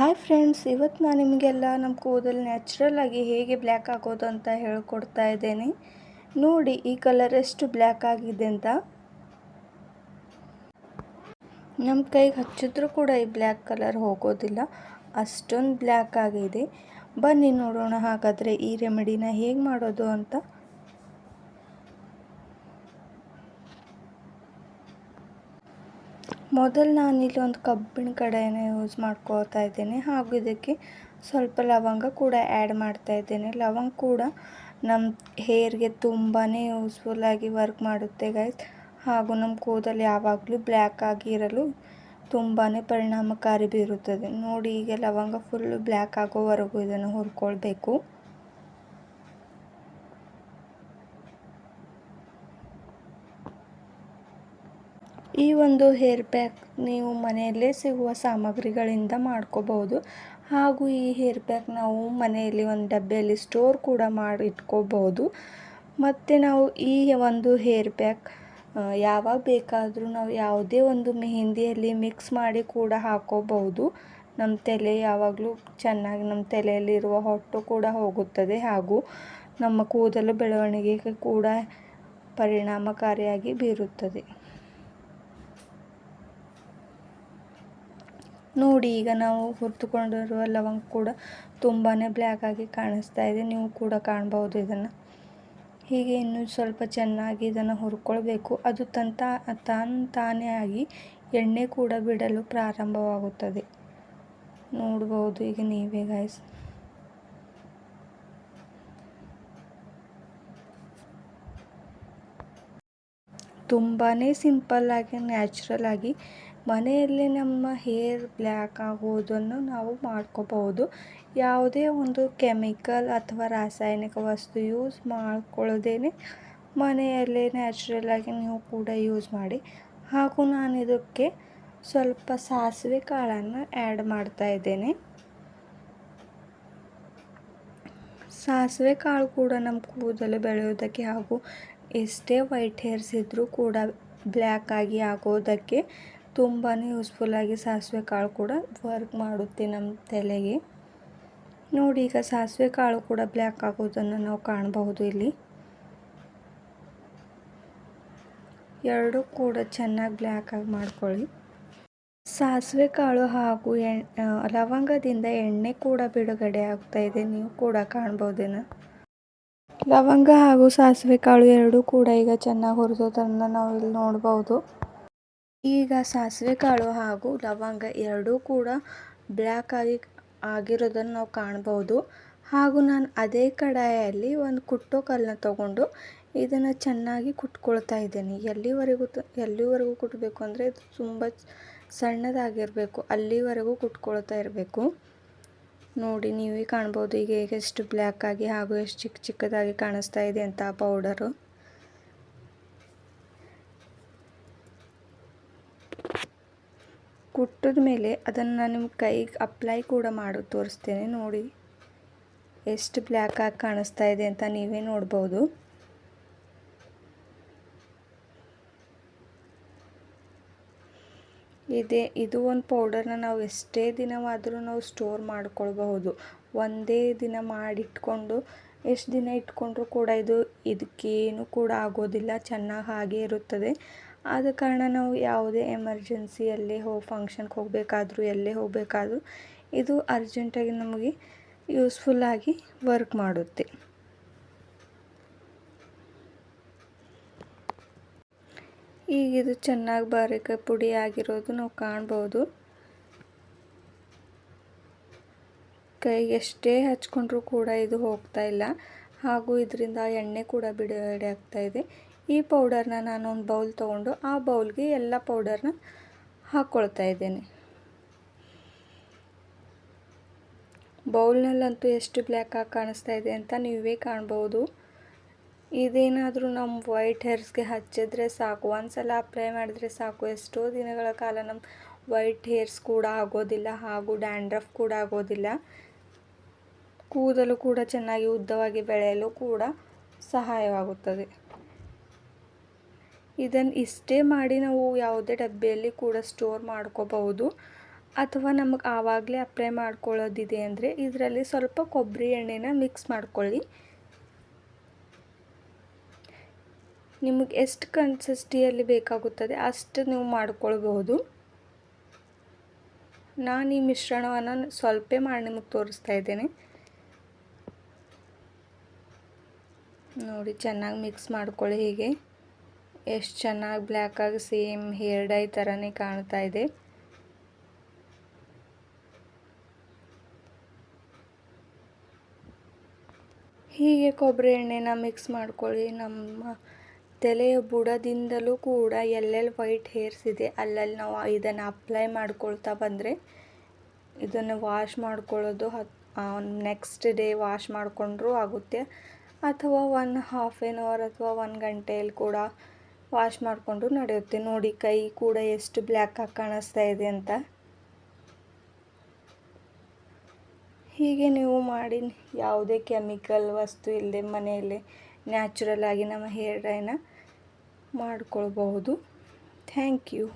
Hi friends, ಇವತ್ತು ನಾನು ನಿಮಗೆಲ್ಲ ನಮ್ಮ ಕೂದಲು ನ್ಯಾಚುರಲ್ ಆಗಿ ಹೇಗೆ ಬ್ಲ್ಯಾಕ್ ಆಗೋದು ಅಂತ ಹೇಳ್ಕೊಡ್ತಾ ಇದ್ದೇನೆ. ನೋಡಿ ಈ ಕಲರ್ ಎಷ್ಟು ಬ್ಲ್ಯಾಕ್ ಆಗಿದೆ ಅಂತ. ನಮ್ಮ ಕೈಗೆ ಹಚ್ಚಿದ್ರೂ ಕೂಡ ಈ ಬ್ಲ್ಯಾಕ್ ಕಲರ್ ಹೋಗೋದಿಲ್ಲ, ಅಷ್ಟೊಂದು ಬ್ಲ್ಯಾಕ್ ಆಗಿದೆ. ಬನ್ನಿ ನೋಡೋಣ ಹಾಗಾದರೆ ಈ ರೆಮಿಡಿನ ಹೇಗೆ ಮಾಡೋದು ಅಂತ. ಮೊದಲು ನಾನಿಲ್ಲಿ ಒಂದು ಕಬ್ಬಿಣ ಕಡಾಯಿನ ಯೂಸ್ ಮಾಡ್ಕೊಳ್ತಾ ಇದ್ದೇನೆ. ಹಾಗೂ ಇದಕ್ಕೆ ಸ್ವಲ್ಪ ಲವಂಗ ಕೂಡ ಆ್ಯಡ್ ಮಾಡ್ತಾ ಇದ್ದೇನೆ. ಲವಂಗ ಕೂಡ ನಮ್ಮ ಹೇರ್ಗೆ ತುಂಬಾ ಯೂಸ್ಫುಲ್ಲಾಗಿ ವರ್ಕ್ ಮಾಡುತ್ತೆ ಗೈಸ್. ಹಾಗೂ ನಮ್ಮ ಕೂದಲು ಯಾವಾಗಲೂ ಬ್ಲ್ಯಾಕ್ ಆಗಿರಲು ತುಂಬಾ ಪರಿಣಾಮಕಾರಿ ಬೀರುತ್ತದೆ. ನೋಡಿ, ಈಗ ಲವಂಗ ಫುಲ್ಲು ಬ್ಲ್ಯಾಕ್ ಆಗೋವರೆಗೂ ಇದನ್ನು ಹುರ್ಕೊಳ್ಬೇಕು. ಈ ಒಂದು ಹೇರ್ ಪ್ಯಾಕ್ ನೀವು ಮನೆಯಲ್ಲೇ ಸಿಗುವ ಸಾಮಗ್ರಿಗಳಿಂದ ಮಾಡ್ಕೋಬಹುದು. ಹಾಗೂ ಈ ಹೇರ್ ಪ್ಯಾಕ್ ನಾವು ಮನೆಯಲ್ಲಿ ಒಂದು ಡಬ್ಬೆಯಲ್ಲಿ ಸ್ಟೋರ್ ಕೂಡ ಮಾಡಿ ಇಟ್ಕೋಬಹುದು. ಮತ್ತು ನಾವು ಈ ಒಂದು ಹೇರ್ ಪ್ಯಾಕ್ ಯಾವಾಗ ಬೇಕಾದರೂ ನಾವು ಯಾವುದೇ ಒಂದು ಮೆಹಂದಿಯಲ್ಲಿ ಮಿಕ್ಸ್ ಮಾಡಿ ಕೂಡ ಹಾಕೋಬಹುದು. ನಮ್ಮ ತಲೆ ಯಾವಾಗಲೂ ಚೆನ್ನಾಗಿ, ನಮ್ಮ ತಲೆಯಲ್ಲಿರುವ ಹೊಟ್ಟು ಕೂಡ ಹೋಗುತ್ತದೆ. ಹಾಗೂ ನಮ್ಮ ಕೂದಲು ಬೆಳವಣಿಗೆಗೆ ಕೂಡ ಪರಿಣಾಮಕಾರಿಯಾಗಿ ಬೀರುತ್ತದೆ. ನೋಡಿ, ಈಗ ನಾವು ಹುರಿದುಕೊಂಡಿರುವ ಲವಂಗ ಕೂಡ ತುಂಬಾ ಬ್ಲ್ಯಾಕ್ ಆಗಿ ಕಾಣಿಸ್ತಾ ಇದೆ. ನೀವು ಕೂಡ ಕಾಣ್ಬೋದು ಇದನ್ನು. ಹೀಗೆ ಇನ್ನೂ ಸ್ವಲ್ಪ ಚೆನ್ನಾಗಿ ಇದನ್ನು ಹುರ್ಕೊಳ್ಬೇಕು. ಅದು ತಾನೇ ಆಗಿ ಎಣ್ಣೆ ಕೂಡ ಬಿಡಲು ಪ್ರಾರಂಭವಾಗುತ್ತದೆ. ನೋಡ್ಬೋದು ಈಗ ನೀವೇ ಗೈಸ್. ತುಂಬಾ ಸಿಂಪಲ್ಲಾಗಿ, ನ್ಯಾಚುರಲ್ ಆಗಿ ಮನೆಯಲ್ಲೇ ನಮ್ಮ ಹೇರ್ ಬ್ಲ್ಯಾಕ್ ಆಗೋದನ್ನು ನಾವು ಮಾಡ್ಕೋಬಹುದು. ಯಾವುದೇ ಒಂದು ಕೆಮಿಕಲ್ ಅಥವಾ ರಾಸಾಯನಿಕ ವಸ್ತು ಯೂಸ್ ಮಾಡ್ಕೊಳ್ಳೋದೇನೆ ಮನೆಯಲ್ಲೇ ನ್ಯಾಚುರಲ್ಲಾಗಿ ನೀವು ಕೂಡ ಯೂಸ್ ಮಾಡಿ. ಹಾಗೂ ನಾನು ಇದಕ್ಕೆ ಸ್ವಲ್ಪ ಸಾಸಿವೆ ಕಾಳನ್ನು ಆ್ಯಡ್ ಮಾಡ್ತಾ ಇದ್ದೇನೆ. ಸಾಸಿವೆ ಕಾಳು ಕೂಡ ನಮ್ಮ ಕೂದಲು ಬೆಳೆಯೋದಕ್ಕೆ ಹಾಗೂ ಎಷ್ಟೇ ವೈಟ್ ಹೇರ್ಸ್ ಇದ್ದರೂ ಕೂಡ ಬ್ಲ್ಯಾಕ್ ಆಗಿ ಆಗೋದಕ್ಕೆ ತುಂಬಾ ಯೂಸ್ಫುಲ್ಲಾಗಿ ಸಾಸಿವೆ ಕಾಳು ಕೂಡ ವರ್ಕ್ ಮಾಡುತ್ತೆ ನಮ್ಮ ತಲೆಗೆ. ನೋಡಿ, ಈಗ ಸಾಸಿವೆ ಕಾಳು ಕೂಡ ಬ್ಲ್ಯಾಕ್ ಆಗೋದನ್ನು ನಾವು ಕಾಣಬಹುದು. ಇಲ್ಲಿ ಎರಡೂ ಕೂಡ ಚೆನ್ನಾಗಿ ಬ್ಲ್ಯಾಕ್ ಆಗಿ ಮಾಡ್ಕೊಳ್ಳಿ. ಸಾಸಿವೆ ಕಾಳು ಹಾಗೂ ಲವಂಗದಿಂದ ಎಣ್ಣೆ ಕೂಡ ಬಿಡುಗಡೆ ಆಗ್ತಾ ಇದೆ. ನೀವು ಕೂಡ ಕಾಣ್ಬೋದೇನು. ಲವಂಗ ಹಾಗೂ ಸಾಸಿವೆ ಕಾಳು ಎರಡೂ ಕೂಡ ಈಗ ಚೆನ್ನಾಗಿ ಹುರಿದೋದನ್ನು ನಾವು ಇಲ್ಲಿ ನೋಡ್ಬೋದು. ಈಗ ಸಾಸಿವೆ ಕಾಳು ಹಾಗೂ ಲವಂಗ ಎರಡೂ ಕೂಡ ಬ್ಲ್ಯಾಕ್ ಆಗಿರೋದನ್ನು ನಾವು ಕಾಣ್ಬೋದು. ಹಾಗೂ ನಾನು ಅದೇ ಕಡಾಯಲ್ಲಿ ಒಂದು ಕುಟ್ಟೋ ಕಲ್ಲನ್ನ ತಗೊಂಡು ಇದನ್ನು ಚೆನ್ನಾಗಿ ಕುಟ್ಕೊಳ್ತಾ ಇದ್ದೇನೆ. ಎಲ್ಲಿವರೆಗೂ ಕುಟ್ಟಬೇಕು ಅಂದರೆ ಇದು ತುಂಬ ಸಣ್ಣದಾಗಿರಬೇಕು, ಅಲ್ಲಿವರೆಗೂ ಕುಟ್ಕೊಳ್ತಾ ಇರಬೇಕು. ನೋಡಿ, ನೀವೇ ಕಾಣ್ಬೋದು ಈಗ ಎಷ್ಟು ಬ್ಲ್ಯಾಕ್ ಆಗಿ ಹಾಗೂ ಎಷ್ಟು ಚಿಕ್ಕದಾಗಿ ಕಾಣಿಸ್ತಾ ಇದೆ ಅಂತ ಆ ಪೌಡರು. ಕುಟ್ಟಿದ ಮೇಲೆ ಅದನ್ನು ನಾನು ನಿಮ್ಮ ಕೈಗೆ ಅಪ್ಲೈ ಕೂಡ ಮಾಡಿ ತೋರಿಸ್ತೇನೆ. ನೋಡಿ ಎಷ್ಟು ಬ್ಲ್ಯಾಕ್ ಆಗಿ ಕಾಣಿಸ್ತಾ ಇದೆ ಅಂತ ನೀವೇ ನೋಡ್ಬೋದು. ಇದು ಒಂದು ಪೌಡರ್ನ ನಾವು ಎಷ್ಟೇ ದಿನವಾದರೂ ನಾವು ಸ್ಟೋರ್ ಮಾಡ್ಕೊಳ್ಬಹುದು. ಒಂದೇ ದಿನ ಮಾಡಿಟ್ಕೊಂಡು ಎಷ್ಟು ದಿನ ಇಟ್ಕೊಂಡ್ರೂ ಕೂಡ ಇದಕ್ಕೇನು ಕೂಡ ಆಗೋದಿಲ್ಲ, ಚೆನ್ನಾಗಿ ಹಾಗೆ ಇರುತ್ತದೆ. ಆದ ಕಾರಣ ನಾವು ಯಾವುದೇ ಎಮರ್ಜೆನ್ಸಿಯಲ್ಲಿ ಫಂಕ್ಷನ್ಗೆ ಹೋಗಬೇಕಾದ್ರೂ, ಎಲ್ಲೇ ಹೋಗಬೇಕಾದ್ರೂ ಇದು ಅರ್ಜೆಂಟಾಗಿ ನಮಗೆ ಯೂಸ್ಫುಲ್ಲಾಗಿ ವರ್ಕ್ ಮಾಡುತ್ತೆ. ಈಗ ಇದು ಚೆನ್ನಾಗಿ ಬಾರೀಕ ಪುಡಿ ಆಗಿರೋದು ನಾವು ಕಾಣ್ಬೋದು. ಕೈಗೆ ಎಷ್ಟೇ ಹಚ್ಕೊಂಡ್ರೂ ಕೂಡ ಇದು ಹೋಗ್ತಾ ಇಲ್ಲ. ಹಾಗೂ ಇದರಿಂದ ಎಣ್ಣೆ ಕೂಡ ಬಿಡುಗಡೆ ಆಗ್ತಾ ಇದೆ. ಈ ಪೌಡರ್ನ ನಾನು ಒಂದು ಬೌಲ್ ತೊಗೊಂಡು ಆ ಬೌಲ್ಗೆ ಎಲ್ಲ ಪೌಡರ್ನ ಹಾಕ್ಕೊಳ್ತಾ ಇದ್ದೇನೆ. ಬೌಲ್ನಲ್ಲಂತೂ ಎಷ್ಟು ಬ್ಲ್ಯಾಕ್ ಆಗಿ ಕಾಣಿಸ್ತಾ ಇದೆ ಅಂತ ನೀವೇ ಕಾಣ್ಬೋದು. ಇದೇನಾದರೂ ನಮ್ಮ ವೈಟ್ ಹೇರ್ಸ್ಗೆ ಹಚ್ಚಿದ್ರೆ ಸಾಕು, ಒಂದ್ಸಲ ಅಪ್ಲೈ ಮಾಡಿದ್ರೆ ಸಾಕು, ಎಷ್ಟೋ ದಿನಗಳ ಕಾಲ ನಮ್ಮ ವೈಟ್ ಹೇರ್ಸ್ ಕೂಡ ಆಗೋದಿಲ್ಲ ಹಾಗೂ ಡ್ಯಾಂಡ್ರಫ್ ಕೂಡ ಆಗೋದಿಲ್ಲ. ಕೂದಲು ಕೂಡ ಚೆನ್ನಾಗಿ ಉದ್ದವಾಗಿ ಬೆಳೆಯಲು ಕೂಡ ಸಹಾಯವಾಗುತ್ತದೆ. ಇದನ್ನು ಇಷ್ಟೇ ಮಾಡಿ ನಾವು ಯಾವುದೇ ಡಬ್ಬಿಯಲ್ಲಿ ಕೂಡ ಸ್ಟೋರ್ ಮಾಡ್ಕೋಬಹುದು. ಅಥವಾ ನಮಗೆ ಆವಾಗಲೇ ಅಪ್ಲೈ ಮಾಡ್ಕೊಳ್ಳೋದಿದೆ ಅಂದರೆ ಇದರಲ್ಲಿ ಸ್ವಲ್ಪ ಕೊಬ್ಬರಿ ಎಣ್ಣೆನ ಮಿಕ್ಸ್ ಮಾಡ್ಕೊಳ್ಳಿ. ನಿಮಗೆ ಎಷ್ಟು ಕನ್ಸಿಸ್ಟಿಯಲ್ಲಿ ಬೇಕಾಗುತ್ತದೆ ಅಷ್ಟು ನೀವು ಮಾಡ್ಕೊಳ್ಬಹುದು. ನಾನು ಈ ಮಿಶ್ರಣವನ್ನು ಸ್ವಲ್ಪ ಮಾಡಿ ನಿಮಗೆ ತೋರಿಸ್ತಾ ಇದ್ದೇನೆ. ನೋಡಿ, ಚೆನ್ನಾಗಿ ಮಿಕ್ಸ್ ಮಾಡ್ಕೊಳ್ಳಿ. ಹೀಗೆ ಎಷ್ಟು ಚೆನ್ನಾಗಿ ಬ್ಲ್ಯಾಕಾಗಿ ಸೇಮ್ ಹೇರ್ ಡೈ ಥರನೇ ಕಾಣ್ತಾ ಇದೆ. ಹೀಗೆ ಕೊಬ್ಬರಿ ಎಣ್ಣೆನ ಮಿಕ್ಸ್ ಮಾಡ್ಕೊಳ್ಳಿ. ನಮ್ಮ ತಲೆಯ ಬುಡದಿಂದಲೂ ಕೂಡ ಎಲ್ಲೆಲ್ಲಿ ವೈಟ್ ಹೇರ್ಸ್ ಇದೆ ಅಲ್ಲಲ್ಲಿ ನಾವು ಇದನ್ನು ಅಪ್ಲೈ ಮಾಡ್ಕೊಳ್ತಾ ಬಂದರೆ ಇದನ್ನು ವಾಶ್ ಮಾಡ್ಕೊಳ್ಳೋದು ನೆಕ್ಸ್ಟ್ ಡೇ ವಾಶ್ ಮಾಡಿಕೊಂಡ್ರೂ ಆಗುತ್ತೆ, ಅಥವಾ 1/2 an hour ಅಥವಾ 1 ಗಂಟೆಯಲ್ಲಿ ಕೂಡ ವಾಶ್ ಮಾಡಿಕೊಂಡು ನಡೆಯುತ್ತೆ. ನೋಡಿ, ಕೈ ಕೂಡ ಎಷ್ಟು ಬ್ಲ್ಯಾಕಾಗಿ ಕಾಣಿಸ್ತಾ ಇದೆ ಅಂತ. ಹೀಗೆ ನೀವು ಮಾಡಿ ಯಾವುದೇ ಕೆಮಿಕಲ್ ವಸ್ತು ಇಲ್ಲದೆ ಮನೆಯಲ್ಲೇ ನ್ಯಾಚುರಲ್ ಆಗಿ ನಮ್ಮ ಹೇರ್ ಡೈನ ಮಾಡ್ಕೊಳ್ಬಹುದು. Thank you.